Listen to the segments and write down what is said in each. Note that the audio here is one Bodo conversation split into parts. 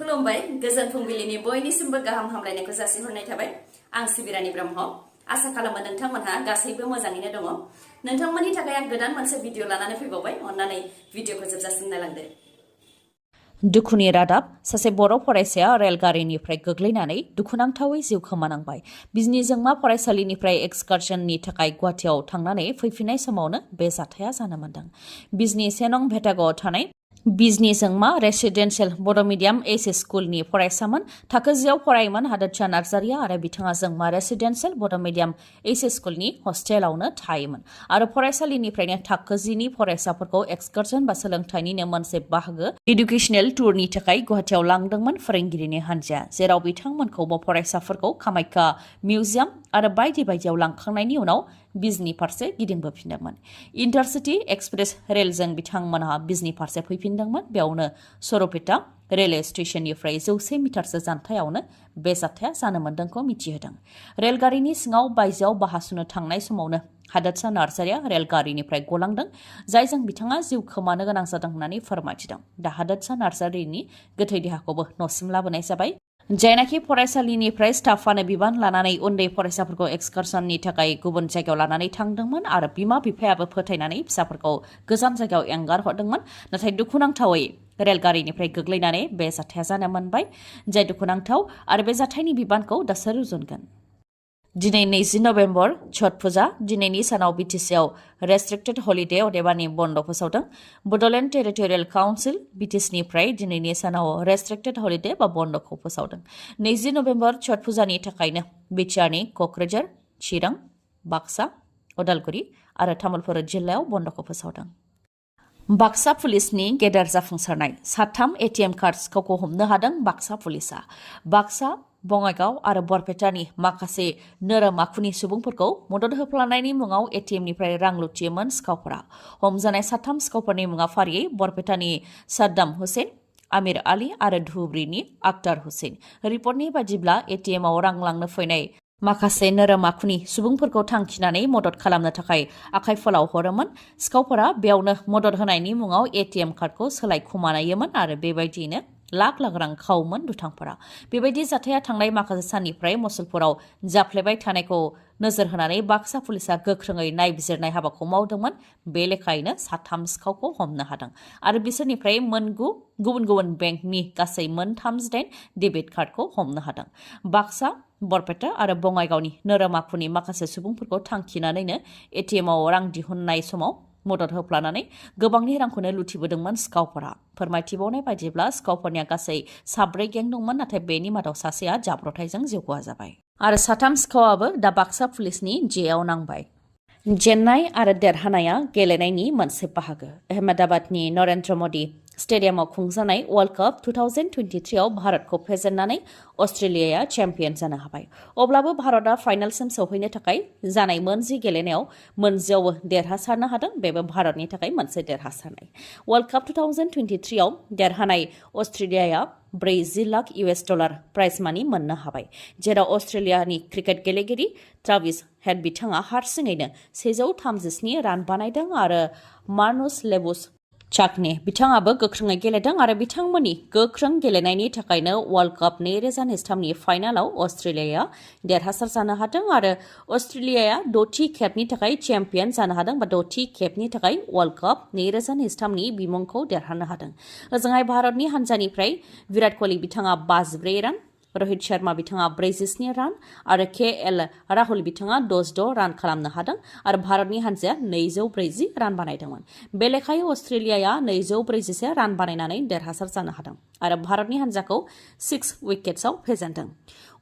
खुलुमबाय गोजोन फुंबिलिनि बयनिसिमबो गाहाम हामलायनायखौ जासिहरनाय थाबाय आं सिबिरानि ब्रह्म आसा खालामो नोंथांमोनहा गासैबो मोजाङैनो दङ नोंथांमोननि थाखाय आं गोदान मोनसे भिडिअ लानानै फैबावबाय अन्नानै भिडिअखौ जोबजासिम नायलांदो दुखुनि रादाब सासे बर' फरायसाया रेलगारिनिफ्राय गोग्लैनानै दुखुनांथावै जिउ खोमानांबाय बिजनीजोंमा फरायसालिनिफ्राय एक्सकारसननि थाखाय गुवाहाटीयाव थांनानै फैफिननाय समावनो बे जाथाया जानो मोन्दों बिजनी 1 नं भेटागआव थानाय बिजनीजोंमा रेसिडेन्सियेल बड' मिडियाम एच एस स्कुलनि फरायसामोन थाखो 10 आव फरायोमोन हादोरसा नार्जारिया आरो बिथाङा जोंमा रेसिडेन्सियेल बड' मिडियाम एच एस स्कुलनि हस्टेलावनो थायोमोन आरो फरायसालिनिफ्रायनो थाखो 10 नि फरायसाफोरखौ एक्सकारसन बा सोलोंथाइनिनो मोनसे बाहागो इडुकेसनेल टुरनि थाखाय गुवाहाटीयाव लांदोंमोन फोरोंगिरिनि हान्जाया जेराव बिथांमोनखौबो फरायसाफोरखौ कामाख्या मिउजियाम आरो बायदि बायदियाव लांखांनायनि उनाव बिजनी फारसे गिदिंबोफिनदोंमोन इन्टारसिटि एक्सप्रेस रेलजों बिथांमोनहा बिजनी फारसे फैफिनदोंमोन बेयावनो सरपेटा रेलवे स्टेशननिफ्राय 100 मिटारसो जानथायावनो बे जाथाया जानो मोन्दोंखौ मिथिहोदों रेलगारिनि सिङाव बायजोआव बाहा सुनो थांनाय समावनो हादोरसा नार्जारिया रेलगारिनिफ्राय गलांदों जायजों बिथाङा जिउ खोमानो गोनां जादों होननानै फोरमायथिदों दा हादोरसा नार्जारिनि गोथै देहाखौबो न'सिम लाबोनाय जाबाय जायनाखि फरायसालिनिफ्राय स्टाफानो बिबान लानानै उन्दै फरायसाफोरखौ एक्सकारसननि थाखाय गुबुन जायगायाव लानानै थांदोंमोन आरो बिमा बिफायाबो फोथायनानै फिसाफोरखौ गोजान जायगायाव एंगारहरदोंमोन नाथाय दुखुनांथावै रेलगारिनिफ्राय गोग्लैनानै बे जाथाया जानो मोनबाय जाय दुखुनांथाव आरो बे जाथायनि बिबानखौ दा सोर रुजुनगोन दिनै 20 नभेम्बर छठ फुजा दिनैनि सानाव बिटिसिआव रेस्ट्रिक्टेड हलिडे अदेबानि बन्द फोसावदों बड'लेण्ड टेरिटरियेल काउन्सिल बिटिसिनिफ्राय दिनैनि सानाव रेस्ट्रिक्टेड हलिडे बा बन्दखौ फोसावदों 20 नभेम्बर छठ फुजानि थाखायनो बिटिआरनि क'क्राझार चिरां बाक्सा उदालगुरि आरो तामुलपुर जिल्लायाव बन्दखौ फोसावदों बाक्सा पुलिसनि गेदेर जाफुंसारनाय 3 एटिएम कार्ड सिखावखौ हमनो हादों बाक्सा पुलिसा बाक्सा बङाइगाव आरो बरपेटानि माखासे नोरोम आखुनि सुबुंफोरखौ मदद होफ्लानायनि मुङाव एटिएमनिफ्राय रां लुथियोमोन सिखावफोरा हमजानाय 3 सिखावफोरनि मुङा फारियै बरपेटानि साद्दाम हुसेन आमिर आली आरो धुब्रीनि आक्तार हुसेन रिपर्टनि बायदिब्ला एटिएमआव रां लांनो फैनाय माखासे नोरोम आखुनि सुबुंफोरखौ थांखिनानै मदद खालामनो थाखाय आखाइ फोलाव हरोमोन सिखावफोरा बेयावनो मदद होनायनि मुङाव एटिएम कार्डखौ सोलायखुमानायोमोन आरो बेबायदियैनो लाख लाख रां खावोमोन दुथांफोरा बेबायदि जाथाया थांनाय माखासे साननिफ्राय मुसलपुराव जाफ्लेबाय थानायखौ नोजोर होनानै बाक्सा पुलिसा गोख्रोङै नायबिजिरनाय हाबाखौ मावदोंमोन बे लेखायैनो 3 सिखावखौ हमनो हादों आरो बिसोरनिफ्राय मोनगु गुबुन गुबुन बेंकनि गासै 38 डेबिट कार्डखौ हमनो हादों बाक्सा बरपेटा आरो बङाइगावनि नोरोम आखुनि माखासे सुबुंफोरखौ थांखिनानैनो एटिएमआव रां दिहुननाय समाव मदद होफ्लानानै गोबांनि रांखौनो लुथिबोदोंमोन सिखावफोरा फोरमायथिबावनाय बायदिब्ला सिखावफोरनिया गासै 4 गें दंमोन नाथाय बेनि मादाव सासेया जाब्रबथायजों जिउ खहा जाबाय आरो 3 सिखावाबो दा बाक्सा पुलिसनि जेआव नांबाय जेन्नाय आरो देरहानाया गेलेनायनि मोनसे बाहागो अहमदाबादनि नरेन्द्र मदि स्टेडियामाव खुंजानाय वर्ल्ड कप 2023 आव भारतखौ फेजेननानै अस्ट्रेलियाया चेम्पियन जानो हाबाय अब्लाबो भारतआ फाइनालसिम सौहैनो थाखाय जानाय मोनजि गेलेनायाव मोनजियावबो देरहासारनो हादों बेबो भारतनि थाखाय मोनसे देरहासारनाय वर्ल्ड कप 2023 आव देरहानाय अस्ट्रेलियाया 40 लाख US डलार प्राइज मानि मोननो हाबाय जेराव अस्ट्रेलियानि क्रिकेट गेलेगिरि ट्राविस हेड बिथाङा हारसिङैनो 137 रान बानायदों आरो मार्नुस लेबुस चाकने बिथाङाबो गोख्रोङै गेलेदों आरो बिथांमोननि गोख्रों गेलेनायनि थाखायनो वर्ल्ड कप 2023 नि फाइनालाव अस्ट्रेलियाया देरहासार जानो हादों आरो अस्ट्रेलियाया 6थि खेबनि थाखाय चेम्पियन जानो हादों बा 6थि खेबनि थाखाय वर्ल्ड कप 2023 नि बिमुंखौ देरहानो हादों ओजोंहाय भारतनि हान्जानिफ्राय विराट कोहली बिथाङा 54 रान रोहित शर्मा बिथाङा 47 रान आरो KL राहुल बिथाङा 66 रान खालामनो हादों आरो भारतनि हान्जाया 240 रान बानायदोंमोन बे लेखायै अस्ट्रेलियाया 241 रान बानायनानै देरहासार जानो हादों आरो भारतनि हान्जाखौ 6 विकेट्सआव फेजेनदों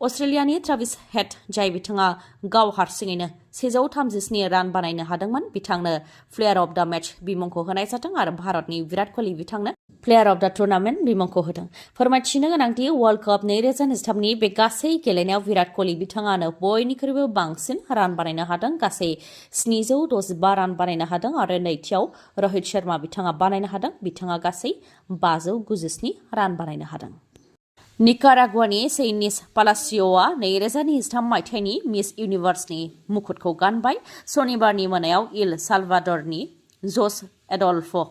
अस्ट्रेलियानि ट्राविस हेड जाय बिथाङा गाव हारसिङैनो 137 रान बानायनो हादोंमोन बिथांनो प्लेयार अफ द मैच बिमुंखौ होनाय जादों आरो भारतनि विराट कोहली बिथांनो प्लेयार अफ द टुर्नामेन्ट बिमुंखौ होदों फोरमायथिनो गोनांदि वर्ल्ड कप 2023 नि बे गासै गेलेनायाव विराट कोहली बिथाङानो बयनिख्रुइबो बांसिन रान बानायनो हादों गासै 765 रान बानायनो हादों आरो नैथियाव रोहित शर्मा बिथाङा बानायनो हादों बिथाङा गासै 597 रान बानायनो हादों निकारागुआनि सेइनिस पालासिअआ 2023 मायथाइनि मिस इउनिभार्सनि मुकुटखौ गानबाय सनिबारनि मोनायाव इल साल्भाडरनि जस एडल्फो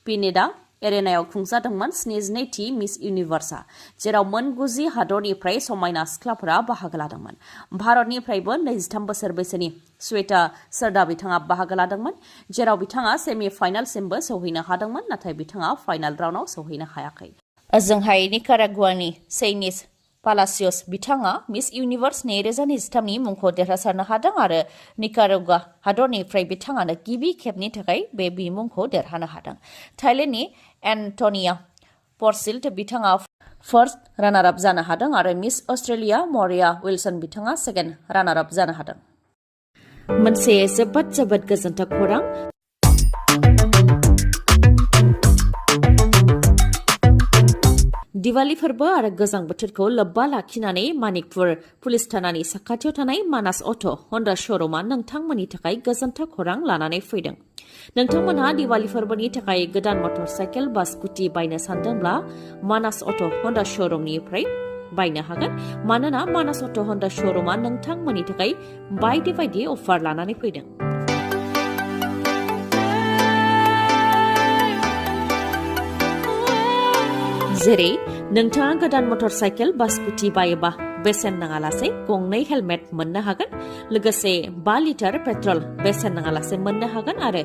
पिनेडा एरेनायाव खुंजादोंमोन 72थि मिस इउनिभार्सआ, जेराव मोन 90 हादरनिफ्राय समायना सिख्लाफोरा बाहागो लादोंमन। भारतनिफ्रायबो 23 बोसोर बैसोनि श्वेता सरदा बिथाङा बाहागो लादोंमोन, जेराव बिथाङा सेमि फाइनालसिमबो सौहैनो हादोंमन, नाथाय बिथाङा फाइनाल राउन्डआव सौहैनो हायाखै। ओजोंहाय निकारागुआनि सेइनिस पालासियस बिथाङा मिस इउनिभार्स 2023 नि मुंखौ देरहासारनो हादों आरो निकारागुआ हादरनिफ्राय बिथाङानो गिबि खेबनि थाखाय बे बिमुंखौ देरहानो हादों। थाइलेन्डनि एन्टनिया पर्सिल्ट बिथाङा फार्स्ट रानार आप जानो हादों आरो मिस अस्ट्रेलिया मरिया विल्सन बिथाङा सेकेन्ड रानार आप जानो हादों। मोनसे जोबोद गोजोनथाव खौरां। दिवाली फोरबो आरो गोजां बोथोरखौ लोब्बा लाखिनानै मानिकपुर पुलिस थानानि साखाथियाव थानाय मानास अट' हन्डा श'रुमा नोंथांमोननि थाखाय गोजोनथाव खौरां लानानै फैदों। नोंथांमोनहा दिवाली फोरबोनि थाखाय गोदान मटर साइकेल बा स्कुटि बायनो सानदोंब्ला मानास अट' हन्डा श'रुमनिफ्राय बायनो हागोन, मानोना मानास अट' हन्डा श'रुमा नोंथांमोननि थाखाय बायदि अफार लानानै फैदों। जेरै नोंथाङा गोदान मटर साइकेल बा स्कुटि बायोबा बेसेन नाङालासे गंनै हेलमेट मोननो हागोन, लोगोसे 5 लिटार पेट्रल बेसेन नाङालासे मोननो हागोन आरो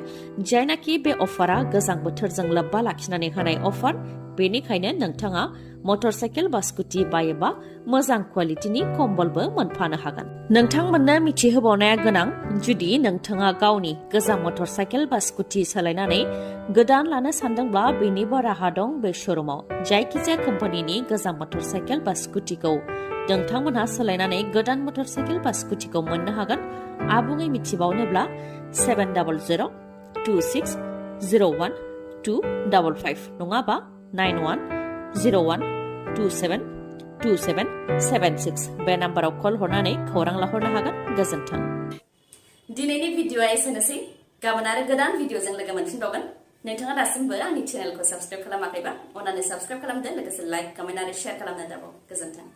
जायनाखि बे अफारा गोजां बोथोरजों लोब्बा लाखिनानै होनाय अफार, बेनिखायनो नोंथाङा मटर साइकेल बा स्कुटि बायोबा मोजां क्वालिटिनि कम्बलबो मोनफानो हागोन। नोंथांमोननो मिथिहोबावनाया गोनां, जुदि नोंथाङा गावनि गोजाम मटर साइकेल बा स्कुटि सोलायनानै गोदान लानो सानदोंब्ला बेनिबो राहा दं बे श'रुमाव। जायखिजाया कम्पानिनि गोजाम मटर साइकेल बा स्कुटिखौ नोंथांमोनहा सोलायनानै गोदान मटर साइकेल बा स्कुटिखौ मोननो हागोन। आबुङै मिथिबावनोब्ला 7001260125 नङाबा 9101272776 बे नाम्बाराव कल हरनानै खौरां लाहरनो हागोन। गोजोन्थों। दिनैनि भिडिअआ एसेनोसै। गाबोन आरो गोदान भिडिअजों लोगो मोनफिनबावगोन। नोंथाङा दासिमबो आंनि चेनेलखौ साबस्क्राइब खालामाखैबा अन्नानै साबस्क्राइब खालामदो, लोगोसे लाइक, कमेन्ट आरो शेयार खालामनो दाबाव। गोजोन्थों।